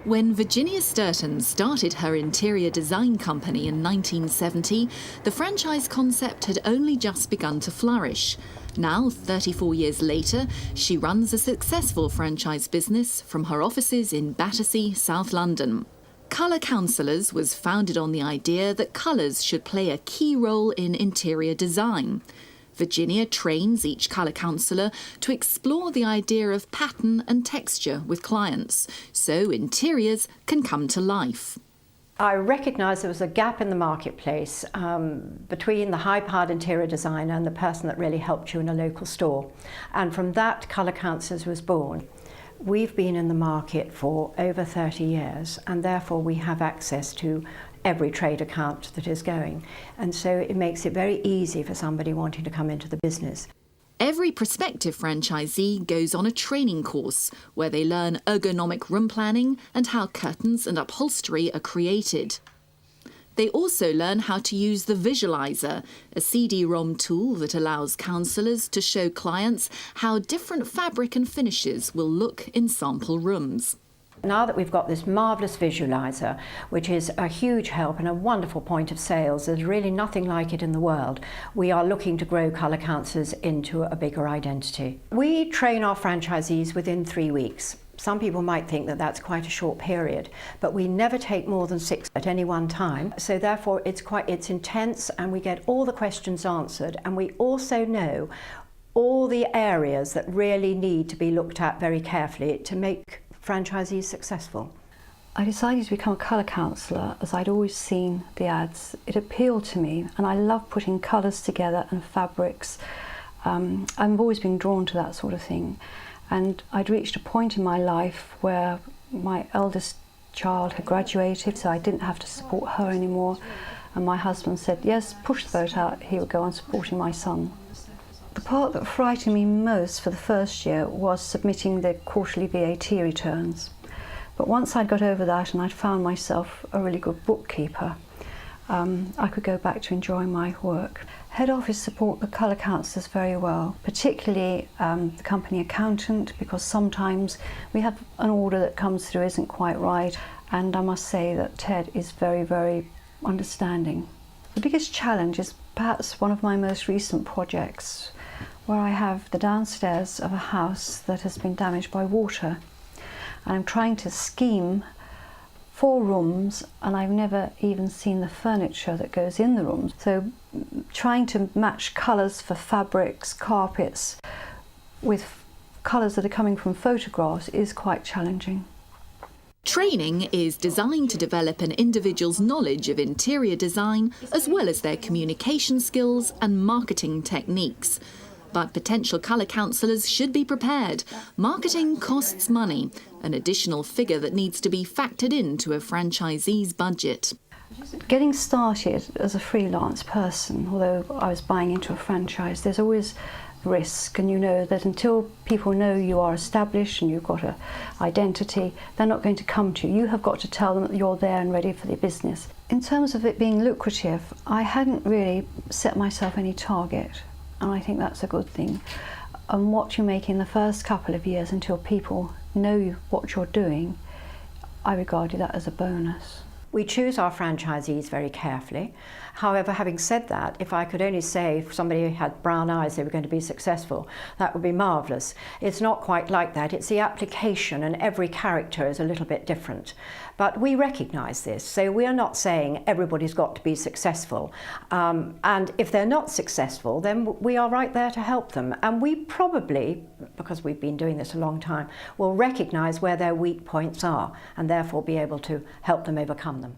When Virginia Sturton started her interior design company in 1970, the franchise concept had only just begun to flourish. Now, 34 years later, she runs a successful franchise business from her offices in Battersea, South London. Colour Counsellors was founded on the idea that colours should play a key role in interior design. Virginia trains each colour counsellor to explore the idea of pattern and texture with clients, so interiors can come to life. I recognised there was a gap in the marketplace between the high-powered interior designer and the person that really helped you in a local store. And from that, Colour Counsellors was born. We've been in the market for over 30 years, and therefore we have access to every trade account that is going. And so it makes it very easy for somebody wanting to come into the business. Every prospective franchisee goes on a training course where they learn ergonomic room planning and how curtains and upholstery are created. They also learn how to use the visualizer, a CD-ROM tool that allows counsellors to show clients how different fabric and finishes will look in sample rooms. Now that we've got this marvellous visualizer, which is a huge help and a wonderful point of sales, there's really nothing like it in the world, we are looking to grow Colour Counsellors into a bigger identity. We train our franchisees within 3 weeks. Some people might think that that's quite a short period, but we never take more than 6 at any one time. So therefore it's intense, and we get all the questions answered, and we also know all the areas that really need to be looked at very carefully to make franchisees successful. I decided to become a colour counsellor as I'd always seen the ads. It appealed to me, and I love putting colours together and fabrics. I've always been drawn to that sort of thing, and I'd reached a point in my life where my eldest child had graduated, so I didn't have to support her anymore, and my husband said, yes, push the boat out, he would go on supporting my son. The part that frightened me most for the first year was submitting the quarterly VAT returns. But once I'd got over that and I'd found myself a really good bookkeeper, I could go back to enjoying my work. Head office support the colour counsellors very well, particularly the company accountant, because sometimes we have an order that comes through isn't quite right, and I must say that Ted is very, very understanding. The biggest challenge is perhaps one of my most recent projects, where I have the downstairs of a house that has been damaged by water. And I'm trying to scheme 4 rooms, and I've never even seen the furniture that goes in the rooms. So trying to match colours for fabrics, carpets, with colours that are coming from photographs is quite challenging. Training is designed to develop an individual's knowledge of interior design, as well as their communication skills and marketing techniques. But potential colour counsellors should be prepared. Marketing costs money, an additional figure that needs to be factored into a franchisee's budget. Getting started as a freelance person, although I was buying into a franchise, there's always risk, and you know that until people know you are established and you've got an identity, they're not going to come to you. You have got to tell them that you're there and ready for the business. In terms of it being lucrative, I hadn't really set myself any target, and I think that's a good thing. And what you make in the first couple of years until people know what you're doing, I regarded that as a bonus. We choose our franchisees very carefully. However, having said that, if I could only say if somebody had brown eyes they were going to be successful, that would be marvellous. It's not quite like that. It's the application, and every character is a little bit different. But we recognise this, so we are not saying everybody's got to be successful. And if they're not successful, then we are right there to help them. And we probably, because we've been doing this a long time, will recognise where their weak points are and therefore be able to help them overcome them.